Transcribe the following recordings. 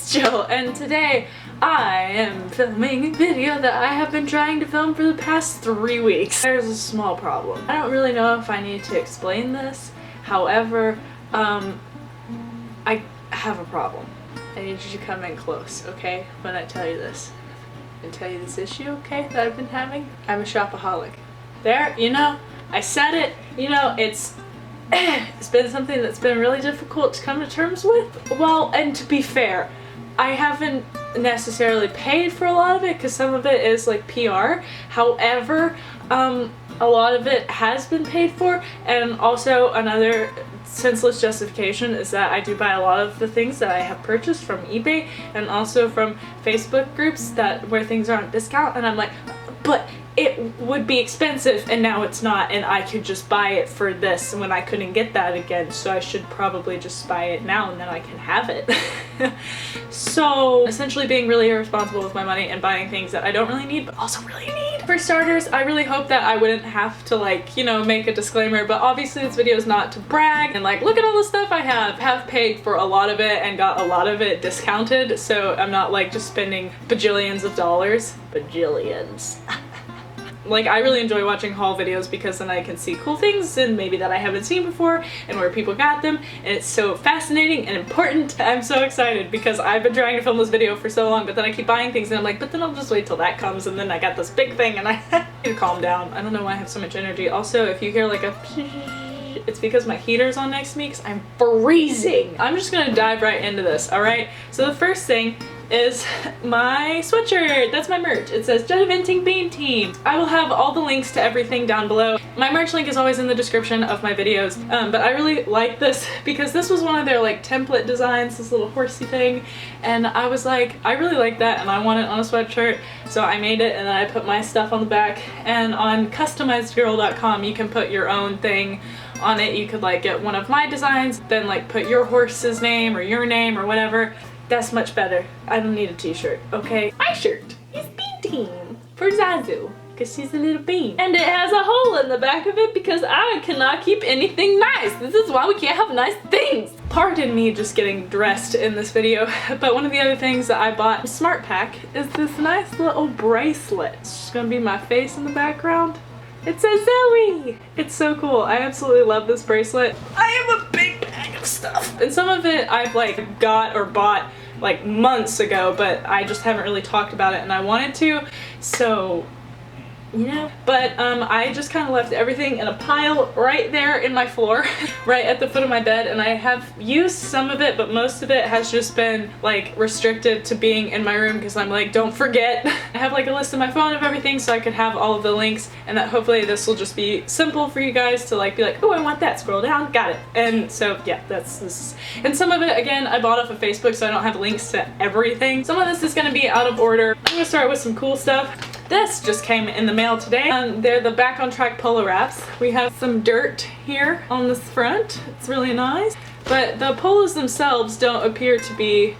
it's Jill, and today I am filming a video that I have been trying to film for the past 3 weeks. There's a small problem. I don't really know if I need to explain this, however, I have a problem. I need you to come in close, okay, when I tell you this. And tell you this issue, okay, that I've been having. I'm a shopaholic. There, you know, I said it, you know, it's been something that's been really difficult to come to terms with. Well, and to be fair, I haven't necessarily paid for a lot of it because some of it is like PR. However, a lot of it has been paid for, and also another senseless justification is that I do buy a lot of the things that I have purchased from eBay and also from Facebook groups where things are on discount, and I'm like, but it would be expensive and now it's not, and I could just buy it for this when I couldn't get that again, so I should probably just buy it now and then I can have it. So essentially being really irresponsible with my money and buying things that I don't really need but also really need. For starters, I really hope that I wouldn't have to, like, you know, make a disclaimer, but obviously this video is not to brag and like, look at all the stuff I have paid for a lot of it and got a lot of it discounted, so I'm not like just spending bajillions of dollars. Bajillions. Like, I really enjoy watching haul videos because then I can see cool things and maybe that I haven't seen before and where people got them, and it's so fascinating and important. I'm so excited because I've been trying to film this video for so long, but then I keep buying things and I'm like, but then I'll just wait till that comes, and then I got this big thing and I need to calm down. I don't know why I have so much energy. Also, if you hear like a it's because my heater's on next to me because I'm freezing. I'm just gonna dive right into this, alright? So the first thing is my sweatshirt. That's my merch. It says Judgmenting Bean Team. I will have all the links to everything down below. My merch link is always in the description of my videos, but I really like this because this was one of their like template designs, this little horsey thing, and I was like, I really like that and I want it on a sweatshirt, so I made it and then I put my stuff on the back. And on customizedgirl.com you can put your own thing on it. You could like get one of my designs, then like put your horse's name or your name or whatever. That's much better. I don't need a t-shirt, okay? My shirt is Bean Team for Zazu, because she's a little bean. And it has a hole in the back of it because I cannot keep anything nice. This is why we can't have nice things. Pardon me just getting dressed in this video, but one of the other things that I bought from SmartPak is this nice little bracelet. It's just gonna be my face in the background. It says Zoe! It's so cool. I absolutely love this bracelet. I have a big bag of stuff. And some of it I've like got or bought like months ago, but I just haven't really talked about it and I wanted to, so you know. But I just kind of left everything in a pile right there in my floor, right at the foot of my bed, and I have used some of it, but most of it has just been like restricted to being in my room because I'm like, don't forget. I have like a list in my phone of everything so I could have all of the links, and that hopefully this will just be simple for you guys to like be like, oh, I want that, scroll down, got it. And so yeah, that's this. And some of it, again, I bought off of Facebook, so I don't have links to everything. Some of this is gonna be out of order. I'm gonna start with some cool stuff. This just came in the mail today. They're the Back on Track polo wraps. We have some dirt here on this front. It's really nice. But the polos themselves don't appear to be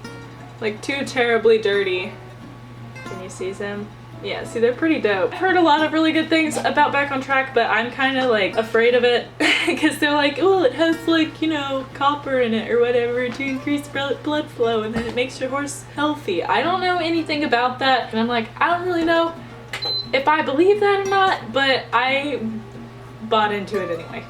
like too terribly dirty. Can you see them? Yeah, see, they're pretty dope. I've heard a lot of really good things about Back on Track, but I'm kind of like afraid of it because they're like, oh, it has like, you know, copper in it or whatever to increase blood flow and then it makes your horse healthy. I don't know anything about that, and I'm like, I don't really know if I believe that or not, but I bought into it anyway.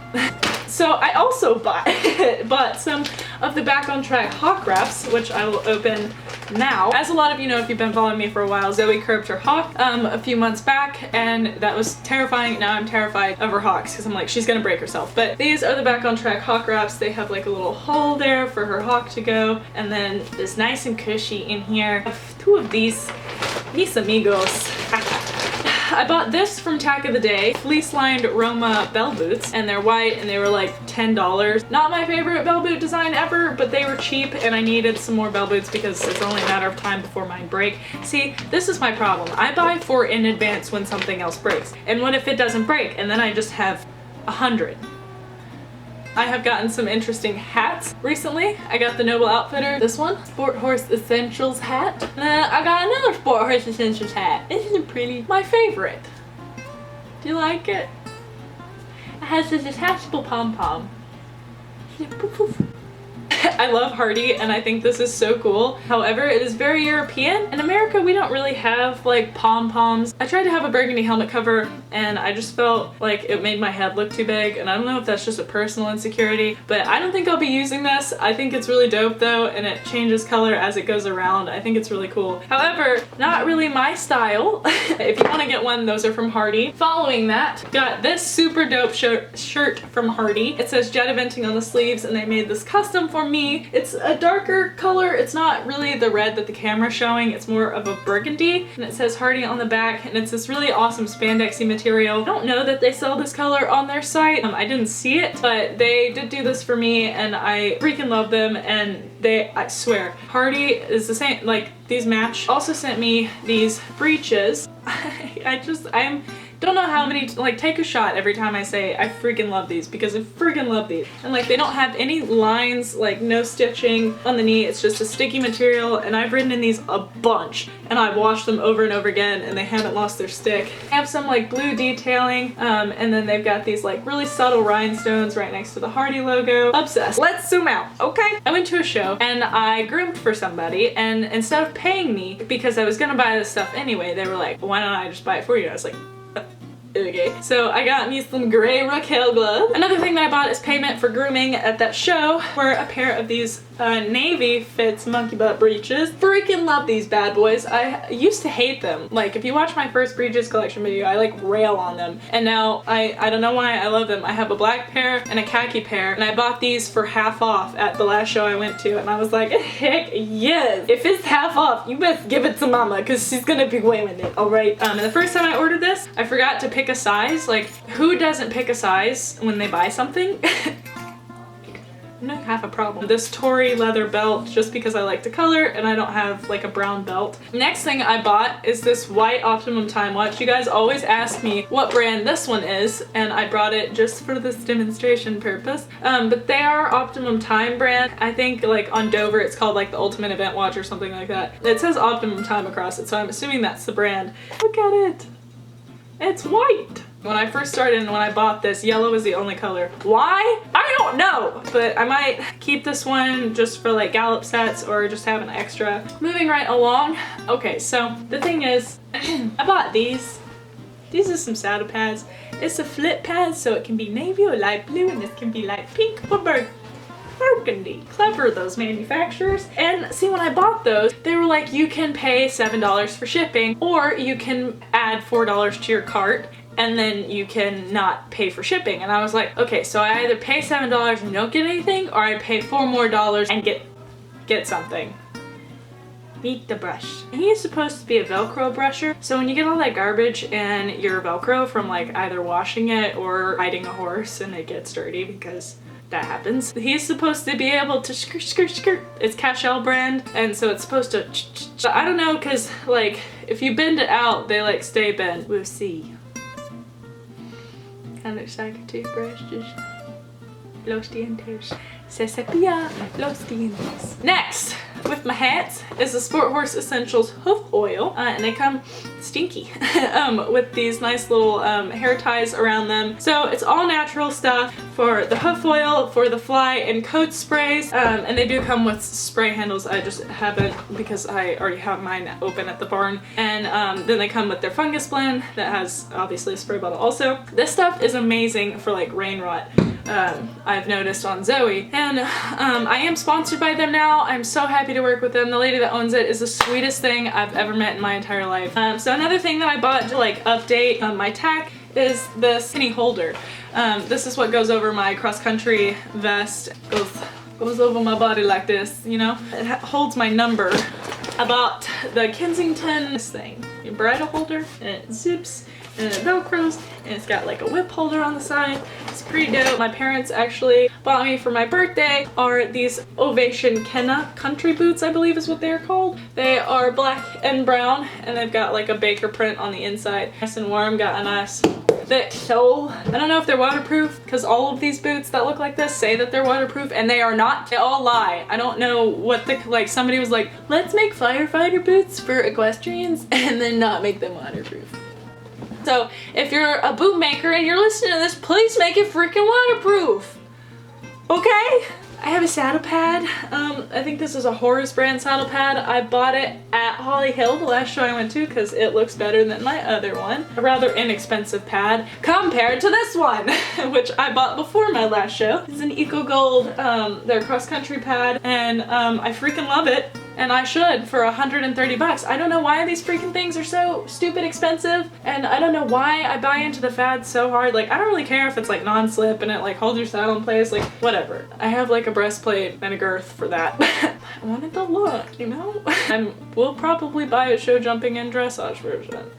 So I also bought some of the Back on Track hawk wraps, which I will open now. As a lot of you know, if you've been following me for a while, Zoe curbed her hawk a few months back, and that was terrifying. Now I'm terrified of her hawks because I'm like, she's gonna break herself. But these are the Back on Track hawk wraps. They have like a little hole there for her hawk to go, and then it's nice and cushy in here. I have 2 of these, mis amigos. I bought this from Tack of the Day, fleece-lined Roma bell boots, and they're white and they were like $10. Not my favorite bell boot design ever, but they were cheap and I needed some more bell boots because it's only a matter of time before mine break. See, this is my problem. I buy for in advance when something else breaks. And what if it doesn't break and then I just have 100? I have gotten some interesting hats recently. I got the Noble Outfitter, this one, Sport Horse Essentials hat. And then I got another Sport Horse Essentials hat. Isn't it pretty? My favorite. Do you like it? It has this detachable pom-pom. I love HorZe and I think this is so cool. However, it is very European. In America, we don't really have like pom-poms. I tried to have a burgundy helmet cover and I just felt like it made my head look too big, and I don't know if that's just a personal insecurity, but I don't think I'll be using this. I think it's really dope though, and it changes color as it goes around. I think it's really cool. However, not really my style. If you want to get one, those are from HorZe. Following that, got this super dope shirt from HorZe. It says jet eventing on the sleeves, and they made this custom for me. It's a darker color. It's not really the red that the camera's showing. It's more of a burgundy, and it says HorZe on the back, and it's this really awesome spandexy material. I don't know that they sell this color on their site. I didn't see it, but they did do this for me, and I freaking love them, and I swear, HorZe is the same, like, these match. Also sent me these breeches. I don't know how many, like, take a shot every time I say I freaking love these, because I freaking love these. And like, they don't have any lines, like no stitching on the knee. It's just a sticky material, and I've ridden in these a bunch, and I've washed them over and over again, and they haven't lost their stick. They have some like blue detailing, and then they've got these like really subtle rhinestones right next to the HorZe logo. Obsessed. Let's zoom out, okay? I went to a show and I groomed for somebody, and instead of paying me, because I was gonna buy this stuff anyway, they were like, why don't I just buy it for you? And I was like, okay. So I got me some gray Raquel gloves. Another thing that I bought as payment for grooming at that show were a pair of these navy fits monkey butt breeches. Freaking love these bad boys. I used to hate them. Like, if you watch my first breeches collection video, I like rail on them. And now I don't know why I love them. I have a black pair and a khaki pair, and I bought these for half off at the last show I went to, and I was like, heck yes. If it's half off, you best give it to mama, because she's gonna be wearing it, alright? And the first time I ordered this, I forgot to pick a size. Like, who doesn't pick a size when they buy something? I'm not half a problem. This Tory leather belt, just because I like the color and I don't have like a brown belt. Next thing I bought is this white Optimum Time watch. You guys always ask me what brand this one is, and I brought it just for this demonstration purpose. But they are Optimum Time brand. I think like on Dover it's called like the Ultimate Event Watch or something like that. It says Optimum Time across it, so I'm assuming that's the brand. Look at it. It's white. When I first started and when I bought this, yellow was the only color. Why? I don't know, but I might keep this one just for like gallop sets or just have an extra. Moving right along. Okay, so the thing is, I bought these. These are some saddle pads. It's a flip pad, so it can be navy or light blue, and this can be light pink or burgundy. Clever, those manufacturers. And see, when I bought those, they were like, you can pay $7 for shipping, or you can add $4 to your cart, and then you can not pay for shipping. And I was like, okay, so I either pay $7 and don't get anything, or I pay $4 more and get something. Meet the brush. He is supposed to be a Velcro brusher, so when you get all that garbage in your Velcro from like either washing it or riding a horse and it gets dirty, because that happens, he's supposed to be able to skirt, skirt, skirt. It's Cashel brand, and so it's supposed to I don't know, because like if you bend it out, they like stay bent. We'll see. Kind of looks like a toothbrush, just los dientes. Se cepilla los dientes. Next, with my hats, is the Sport Horse Essentials hoof oil, and they come stinky with these nice little hair ties around them. So it's all natural stuff for the hoof oil, for the fly and coat sprays, and they do come with spray handles. I just haven't, because I already have mine open at the barn. And then they come with their fungus blend that has obviously a spray bottle also. This stuff is amazing for like rain rot. I've noticed on Zoe, and I am sponsored by them now. I'm so happy to work with them. The lady that owns it is the sweetest thing I've ever met in my entire life. So another thing that I bought to like update my tack is this penny holder. This is what goes over my cross-country vest. Goes over my body like this, you know? It holds my number. I bought the Kensington, this thing, your bridle holder, and it zips and it velcros, and it's got like a whip holder on the side. It's pretty dope. My parents actually bought me for my birthday are these Ovation Kenna country boots, I believe is what they're called. They are black and brown, and they've got like a baker print on the inside. Nice and warm, got a nice thick sole. I don't know if they're waterproof, because all of these boots that look like this say that they're waterproof, and they are not. They all lie. I don't know what the, like somebody was like, let's make firefighter boots for equestrians and then not make them waterproof. So if you're a boot maker and you're listening to this, please make it freaking waterproof. Okay? I I have a saddle pad. I think this is a HorZe brand saddle pad. I bought it at Holly Hill, the last show I went to, because it looks better than my other one. A rather inexpensive pad compared to this one, which I bought before my last show. It's an Eco Gold, their cross-country pad, and I freaking love it. And I should for 130 bucks. I don't know why these freaking things are so stupid expensive, and I don't know why I buy into the fad so hard. Like, I don't really care if it's like non-slip and it like holds your saddle in place, like whatever. I have like a breastplate and a girth for that. I wanted the look, you know? I will probably buy a show jumping and dressage version.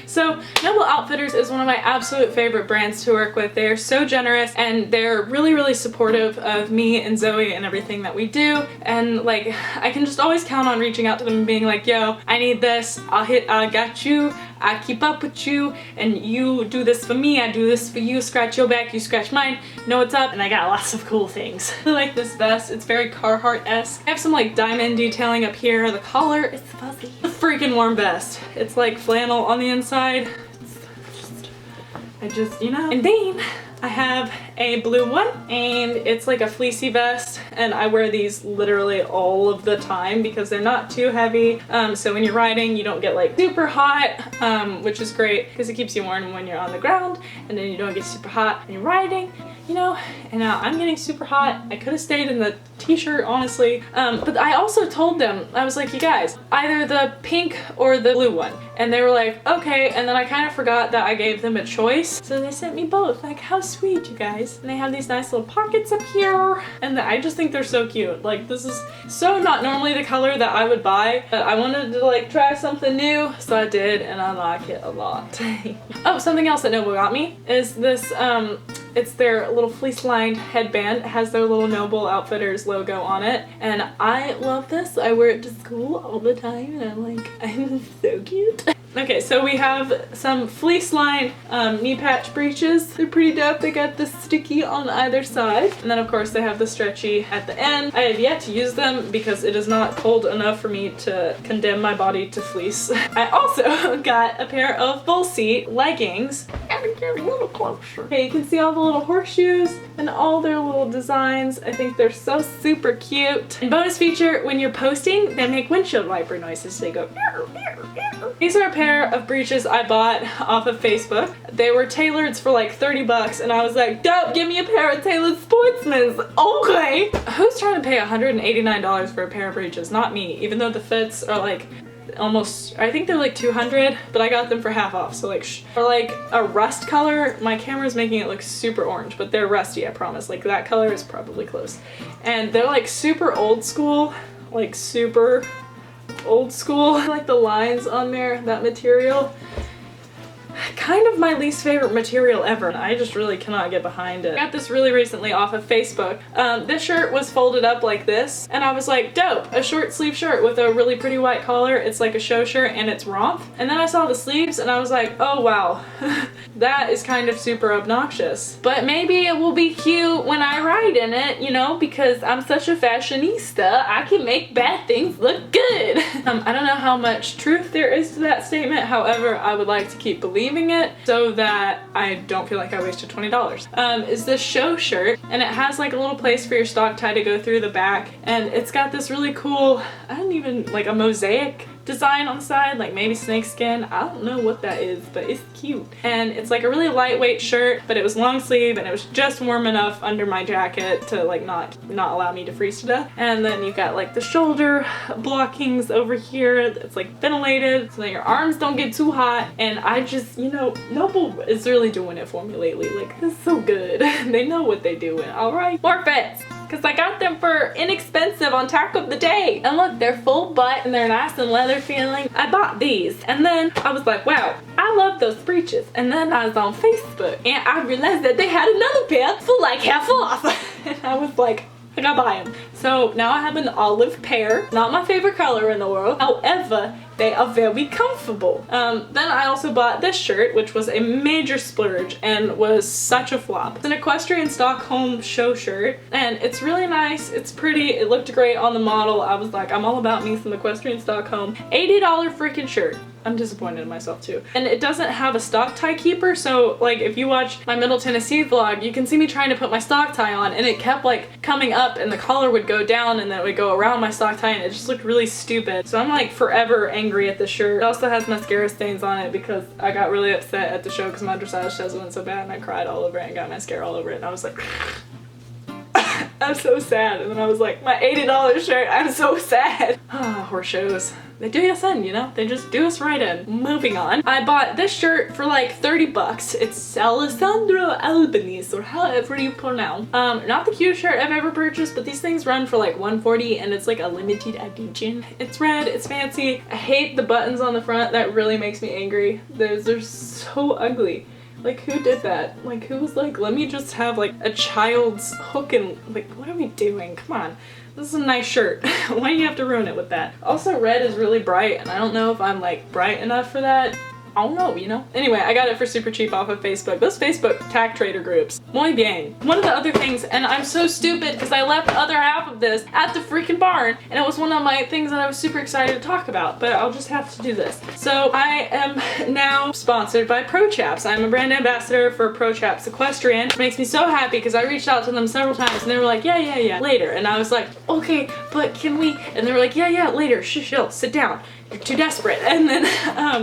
So Noble Outfitters is one of my absolute favorite brands to work with. They're so generous and they're really, really supportive of me and Zoe and everything that we do. And like, I can just always count on reaching out to them and being like, yo, I need this, I got you, I keep up with you, and you do this for me, I do this for you, scratch your back, you scratch mine, know what's up, and I got lots of cool things. I like this vest, it's very Carhartt-esque. I have some like diamond detailing up here, the collar is fuzzy. It's a freaking warm vest. It's like flannel on the inside. You know. And then I have a blue one, and it's like a fleecy vest, and I wear these literally all of the time because they're not too heavy. So when you're riding, you don't get like super hot, which is great because it keeps you warm when you're on the ground, and then you don't get super hot when you're riding, you know. And now I'm getting super hot. I could have stayed in the t-shirt, honestly. But I also told them, I was like, you guys, either the pink or the blue one. And they were like, okay, and then I kind of forgot that I gave them a choice. So they sent me both. Like, how sweet, you guys. And they have these nice little pockets up here. And I just think they're so cute. Like, this is so not normally the color that I would buy, but I wanted to like try something new, so I did, and I like it a lot. Oh, something else that Noble got me is this, it's their little fleece lined headband. It has their little Noble Outfitters logo on it, and I love this. I wear it to school all the time, and I'm like, I'm so cute. Okay, so we have some fleece lined knee patch breeches. They're pretty dope. They got the sticky on either side, and then of course they have the stretchy at the end. I have yet to use them because it is not cold enough for me to condemn my body to fleece. I also got a pair of full seat leggings. Get a little closer. Okay, you can see all the little horseshoes and all their little designs. I think they're so super cute. And bonus feature, when you're posting, they make windshield wiper noises. They go. These are a pair of breeches I bought off of Facebook. They were tailored for like 30 bucks, and I was like, dope, give me a pair of tailored sportsmen's. Okay. Who's trying to pay $189 for a pair of breeches? Not me, even though the fits are like almost, I think they're like 200, but I got them for half off. So like, for like a rust color, my camera's making it look super orange, but they're rusty, I promise. Like, that color is probably close. And they're like super old school, like super old school. I like the lines on there, that material. Kind of my least favorite material ever. I just really cannot get behind it. I got this really recently off of Facebook. This shirt was folded up like this, and I was like, dope, a short sleeve shirt with a really pretty white collar. It's like a show shirt and it's romp. And then I saw the sleeves and I was like, oh wow, that is kind of super obnoxious. But maybe it will be cute when I ride in it, you know, because I'm such a fashionista. I can make bad things look good. I don't know how much truth there is to that statement. However, I would like to keep believing it so that I don't feel like I wasted $20. Is this show shirt, and it has like a little place for your stock tie to go through the back, and it's got this really cool, I don't even, like a mosaic design on the side, like maybe snakeskin. I don't know what that is, but it's cute. And it's like a really lightweight shirt, but it was long sleeve and it was just warm enough under my jacket to like not allow me to freeze to death. And then you've got like the shoulder blockings over here. It's like ventilated so that your arms don't get too hot. And I just, you know, Noble is really doing it for me lately. Like, it's so good. They know what they're doing. All right, more fits. Because I got them for inexpensive on Tack of the Day. And look, they're full butt and they're nice and leather feeling. I bought these, and then I was like, wow, I love those breeches. And then I was on Facebook and I realized that they had another pair for like half off. And I was like, I gotta buy them. So now I have an olive pair. Not my favorite color in the world. However, they are very comfortable. Then I also bought this shirt, which was a major splurge and was such a flop. It's an Equestrian Stockholm show shirt, and it's really nice. It's pretty. It looked great on the model. I was like, I'm all about me some Equestrian Stockholm. $80 freaking shirt. I'm disappointed in myself too. And it doesn't have a stock tie keeper, so like if you watch my Middle Tennessee vlog, you can see me trying to put my stock tie on and it kept like coming up and the collar would go down and then it would go around my stock tie and it just looked really stupid. So I'm like forever angry at this shirt. It also has mascara stains on it because I got really upset at the show because my dressage shows went so bad and I cried all over it and got mascara all over it and I was like I'm so sad. And then I was like, my $80 shirt, I'm so sad. Horse shows. They do us in, you know? They just do us right in. Moving on. I bought this shirt for like 30 bucks. It's Alessandro Albanese, or however you pronounce. Not the cutest shirt I've ever purchased, but these things run for like $140 and it's like a limited edition. It's red, it's fancy. I hate the buttons on the front. That really makes me angry. They're so ugly. Like, who did that? Like, who was like, let me just have like a child's hook and like, what are we doing? Come on. This is a nice shirt. Why do you have to ruin it with that? Also, red is really bright and I don't know if I'm like bright enough for that. I don't know, you know? Anyway, I got it for super cheap off of Facebook. Those Facebook tag trader groups. Muy bien. One of the other things, and I'm so stupid because I left the other half of this at the freaking barn and it was one of my things that I was super excited to talk about, but I'll just have to do this. So I am now sponsored by ProChaps. I'm a brand ambassador for ProChaps Equestrian. It makes me so happy because I reached out to them several times and they were like, yeah, later. And I was like, okay, but can we? And they were like, yeah, later. Shh, sit down. You're too desperate. And then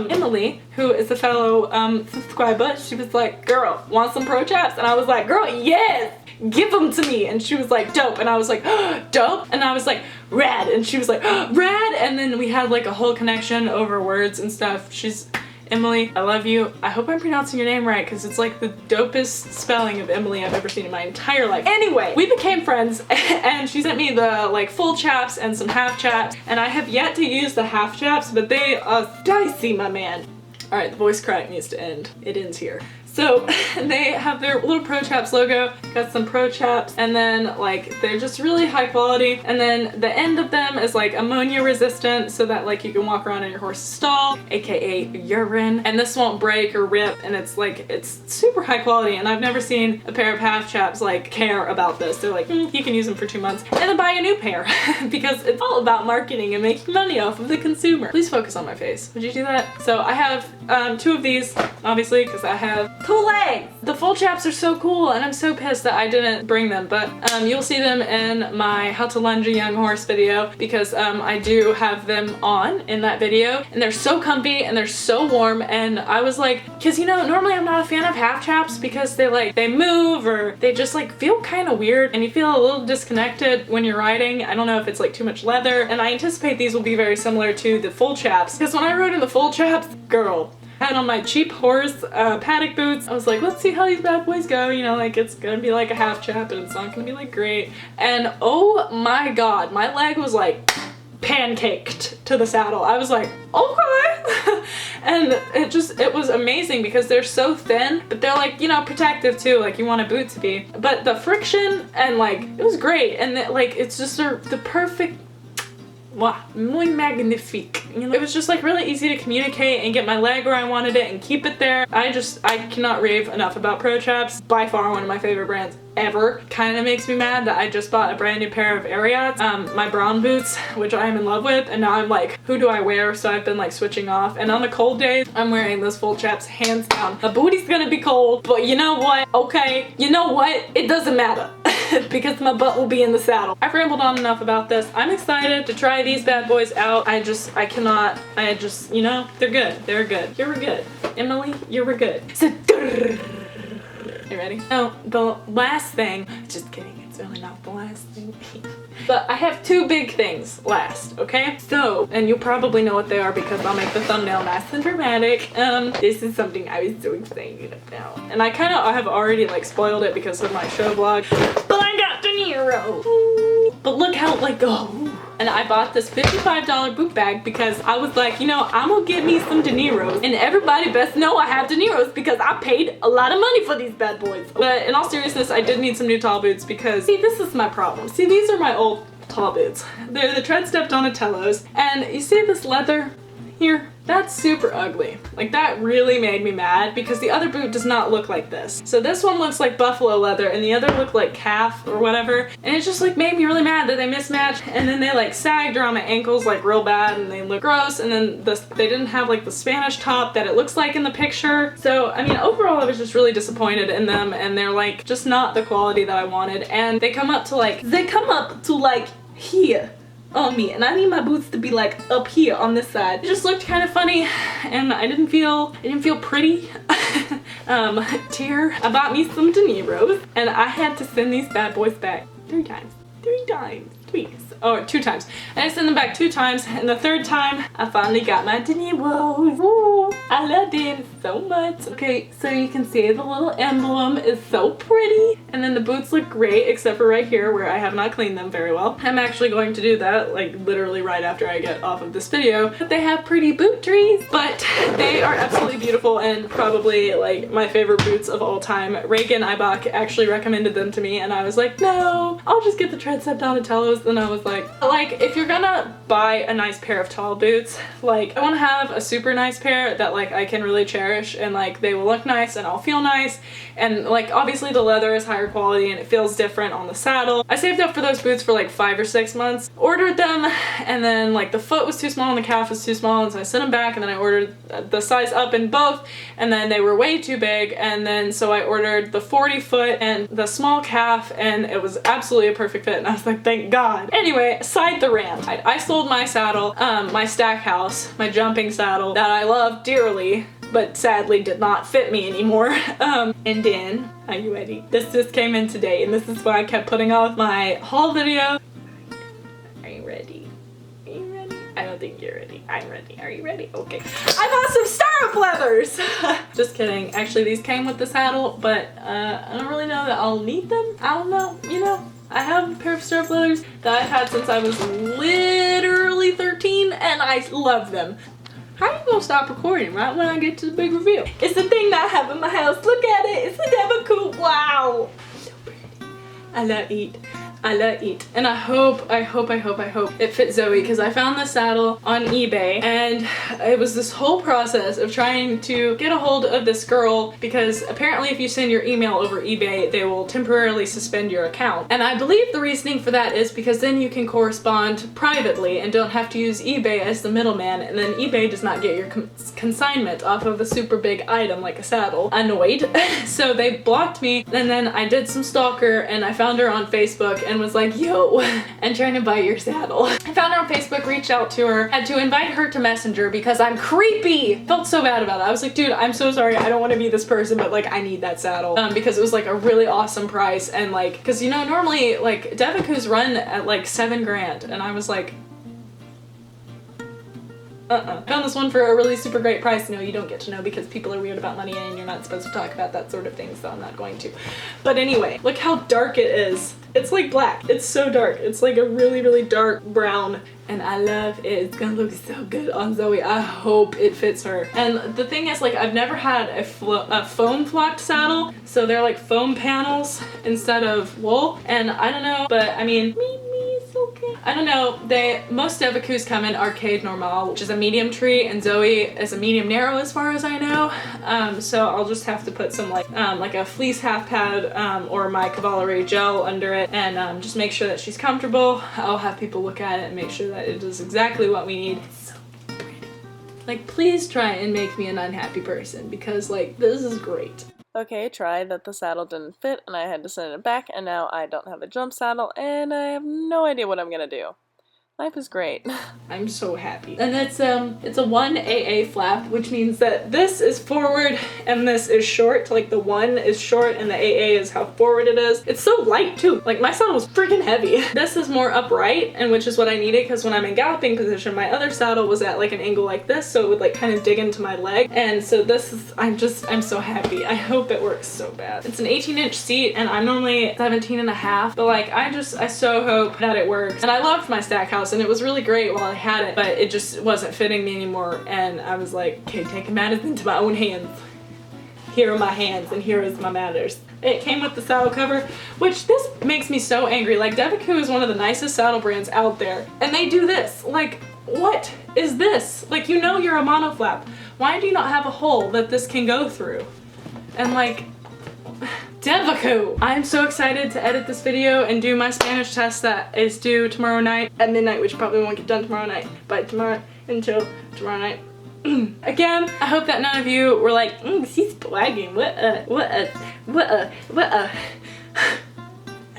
Emily, who is a fellow subscriber, she was like, girl, want some ProChaps? And I was like, girl, yes, give them to me. And she was like, dope. And I was like, dope. And I was like, rad. And she was like, rad. And then we had like a whole connection over words and stuff. She's Emily, I love you. I hope I'm pronouncing your name right because it's like the dopest spelling of Emily I've ever seen in my entire life. Anyway, we became friends and she sent me the like full chaps and some half chaps and I have yet to use the half chaps, but they are dicey, my man. All right, the voice crack needs to end. It ends here. So they have their little ProChaps logo, got some ProChaps, and then like they're just really high quality. And then the end of them is like ammonia resistant so that like you can walk around in your horse's stall, aka urine, and this won't break or rip, and it's like, it's super high quality. And I've never seen a pair of half chaps like care about this. They're like, you can use them for 2 months and then buy a new pair because it's all about marketing and making money off of the consumer. Please focus on my face. Would you do that? So I have 2 of these, obviously, because I have 2 legs. The full chaps are so cool and I'm so pissed that I didn't bring them, but you'll see them in my how to lunge a young horse video because I do have them on in that video and they're so comfy and they're so warm. And I was like, because you know, normally I'm not a fan of half chaps because they move or they just like feel kind of weird and you feel a little disconnected when you're riding. I don't know if it's like too much leather, and I anticipate these will be very similar to the full chaps because when I rode in the full chaps, girl, I had on my cheap horse paddock boots. I was like, let's see how these bad boys go. You know, like it's gonna be like a half chap and it's not gonna be like great. And oh my god, my leg was like pancaked to the saddle. I was like, okay. And it was amazing because they're so thin, but they're like, you know, protective too, like you want a boot to be. But the friction and like, it was great. And like, it's just the perfect, wow, muy magnifique. You know, it was just like really easy to communicate and get my leg where I wanted it and keep it there. I cannot rave enough about ProChaps. By far one of my favorite brands ever. Kind of makes me mad that I just bought a brand new pair of Ariats, my brown boots, which I am in love with, and now I'm like, who do I wear? So I've been like switching off, and on the cold days, I'm wearing those full chaps hands down. The booty's gonna be cold, but you know what? Okay, you know what? It doesn't matter. Because my butt will be in the saddle. I've rambled on enough about this. I'm excited to try these bad boys out. You know, they're good. They're good. You were good. Emily, you were good. So, you ready? Oh, the last thing, just kidding, it's really not the last thing. But I have 2 big things last, okay? So, and you'll probably know what they are because I'll make the thumbnail nice and dramatic. This is something I was so excited about. And I kind of have already like spoiled it because of my show vlog. But I got De Niro. But look how like, oh. And I bought this $55 boot bag because I was like, you know, I'm gonna get me some De Niros. And everybody best know I have De Niros because I paid a lot of money for these bad boys. But in all seriousness, I did need some new tall boots because, see, this is my problem. See, these are my old tall boots. They're the tread step Donatellos. And you see this leather? here. That's super ugly. Like that really made me mad because the other boot does not look like this. So this one looks like buffalo leather and the other looked like calf or whatever. And it just like made me really mad that they mismatched and then they like sagged around my ankles like real bad and they look gross. And then they didn't have like the Spanish top that it looks like in the picture. So I mean overall I was just really disappointed in them and they're like just not the quality that I wanted. And they come up to like here on me and I need my boots to be like up here on this side. It just looked kind of funny and I didn't feel pretty. Tear, I bought me some De Niro's and I had to send these bad boys back 3 times. 3 times. Or 2 times. I sent them back 2 times and the 3rd time I finally got my De Niro's. Ooh, I love them so much. Okay, so you can see the little emblem is so pretty. And then the boots look great except for right here where I have not cleaned them very well. I'm actually going to do that like literally right after I get off of this video. But they have pretty boot trees, but they are absolutely beautiful and probably like my favorite boots of all time. Reagan Ibach actually recommended them to me and I was like, no, I'll just get the Treadstep Donatellos. Then I was like if you're gonna buy a nice pair of tall boots, like I want to have a super nice pair that like I can really cherish and like they will look nice and I'll feel nice and like obviously the leather is higher quality and it feels different on the saddle. I saved up for those boots for like 5 or 6 months, ordered them, and then like the foot was too small and the calf was too small and so I sent them back and then I ordered the size up in both and then they were way too big and then so I ordered the 40 foot and the small calf and it was absolutely a perfect fit and I was like thank God. Anyway, aside the rant, I sold my saddle, my Stackhouse, my jumping saddle that I love dearly but sadly did not fit me anymore. And then, are you ready? This just came in today and this is why I kept putting off my haul video. Are you ready? Are you ready? I don't think you're ready. I'm ready. Are you ready? Okay. I bought some stirrup leathers! Just kidding. Actually, these came with the saddle, but I don't really know that I'll need them. I don't know, you know. I have a pair of stirrup leathers that I've had since I was literally 13 and I love them. How are you gonna stop recording right when I get to the big reveal? It's the thing that I have in my house. Look at it. It's a Devaku. Wow. So pretty. I love it. I love it. And I hope it fits Zoe because I found this saddle on eBay and it was this whole process of trying to get a hold of this girl because apparently if you send your email over eBay they will temporarily suspend your account. And I believe the reasoning for that is because then you can correspond privately and don't have to use eBay as the middleman and then eBay does not get your consignment off of a super big item like a saddle. Annoyed. So they blocked me and then I did some stalker and I found her on Facebook and was like, yo, I'm trying to buy your saddle. I found her on Facebook, reached out to her, had to invite her to Messenger because I'm creepy. Felt so bad about it. I was like, dude, I'm so sorry. I don't want to be this person, but like I need that saddle because it was like a really awesome price and like, because you know, normally like Devaku's run at like $7 grand and I was like, Found this one for a really super great price. No, you don't get to know because people are weird about money and you're not supposed to talk about that sort of thing, so I'm not going to. But anyway, look how dark it is. It's like black. It's so dark. It's like a really, really dark brown. And I love it. It's gonna look so good on Zoe. I hope it fits her. And the thing is, like, I've never had a foam flocked saddle. So they're like foam panels instead of wool. And I don't know, but I mean, okay. I don't know, most Devakus come in Arcade Normal, which is a medium tree, and Zoe is a medium narrow as far as I know. So I'll just have to put some like a fleece half pad or my Cavalry gel under it and just make sure that she's comfortable. I'll have people look at it and make sure that it does exactly what we need. It's so pretty. Like, please try and make me an unhappy person because like this is great. Okay, tried that the saddle didn't fit and I had to send it back and now I don't have a jump saddle and I have no idea what I'm gonna do. Life is great. I'm so happy. And it's a 1AA flap, which means that this is forward and this is short. Like the 1 is short and the AA is how forward it is. It's so light too. Like my saddle was freaking heavy. This is more upright, and which is what I needed because when I'm in galloping position, my other saddle was at like an angle like this, so it would like kind of dig into my leg. And so this is, I'm so happy. I hope it works so bad. It's an 18-inch seat and I'm normally 17.5, but like I so hope that it works. And I loved my Stackhouse and it was really great while I had it, but it just wasn't fitting me anymore and I was like, okay, taking matters into my own hands. Here are my hands and here is my matters. It came with the saddle cover, which this makes me so angry. Like Devaku is one of the nicest saddle brands out there and they do this. Like, what is this? Like, you know you're a monoflap. Why do you not have a hole that this can go through? And like, Devaku! I'm so excited to edit this video and do my Spanish test that is due tomorrow night at midnight, which probably won't get done tomorrow night, but until tomorrow night. Again, I hope that none of you were like, she's blagging, what a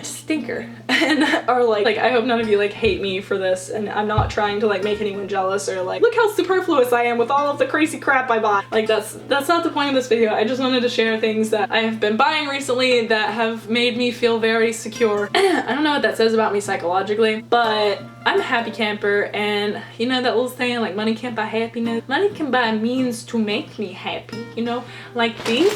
stinker. And are like I hope none of you like hate me for this, and I'm not trying to like make anyone jealous or like, look how superfluous I am with all of the crazy crap I bought. Like that's not the point of this video. I just wanted to share things that I have been buying recently that have made me feel very secure. I don't know what that says about me psychologically, but I'm a happy camper, and you know that little saying like money can't buy happiness? Money can buy means to make me happy, you know? Like these.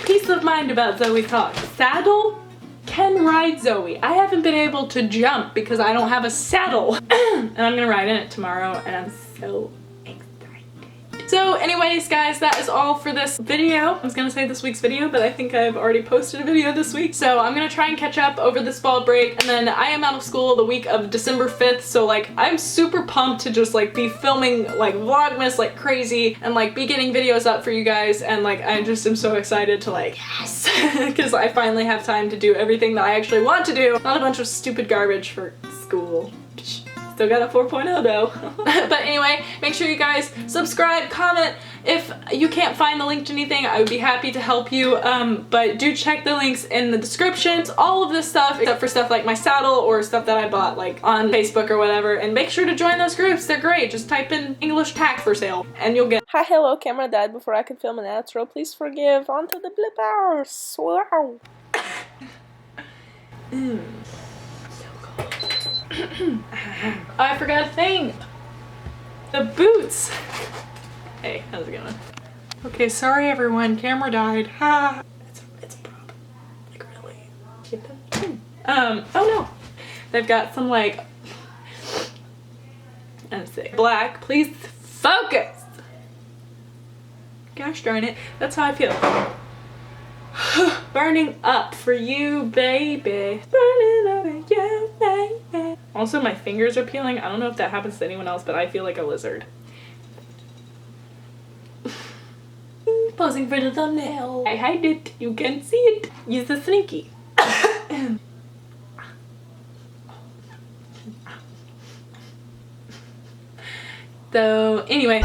Peace of mind about Zoe talk. Saddle can ride Zoe. I haven't been able to jump because I don't have a saddle. And I'm gonna ride in it tomorrow, and I'm so excited. So anyways, guys, that is all for this video. I was gonna say this week's video, but I think I've already posted a video this week. So I'm gonna try and catch up over this fall break, and then I am out of school the week of December 5th, so like I'm super pumped to just like be filming like Vlogmas like crazy and like be getting videos up for you guys, and like I just am so excited to like, yes, because I finally have time to do everything that I actually want to do, not a bunch of stupid garbage for school. Still got a 4.0 though. But anyway, make sure you guys subscribe, comment. If you can't find the link to anything, I would be happy to help you, but do check the links in the description. All of this stuff, except for stuff like my saddle or stuff that I bought like on Facebook or whatever, and make sure to join those groups. They're great. Just type in English tack for sale and you'll get. Hi, hello, camera died before I could film an outro. Please forgive. On to the blippers. Wow. I forgot a thing. The boots. Hey, how's it going? Okay, sorry everyone, camera died. Ha. It's a problem. Like really. Oh no. They've got some like, I'm sick. Black, please focus. Gosh darn it. That's how I feel. Burning up for you, baby. Burning up for you, baby. Also, my fingers are peeling. I don't know if that happens to anyone else, but I feel like a lizard. Posing for the thumbnail. I hide it. You can see it. Use the sneaky. So, anyway.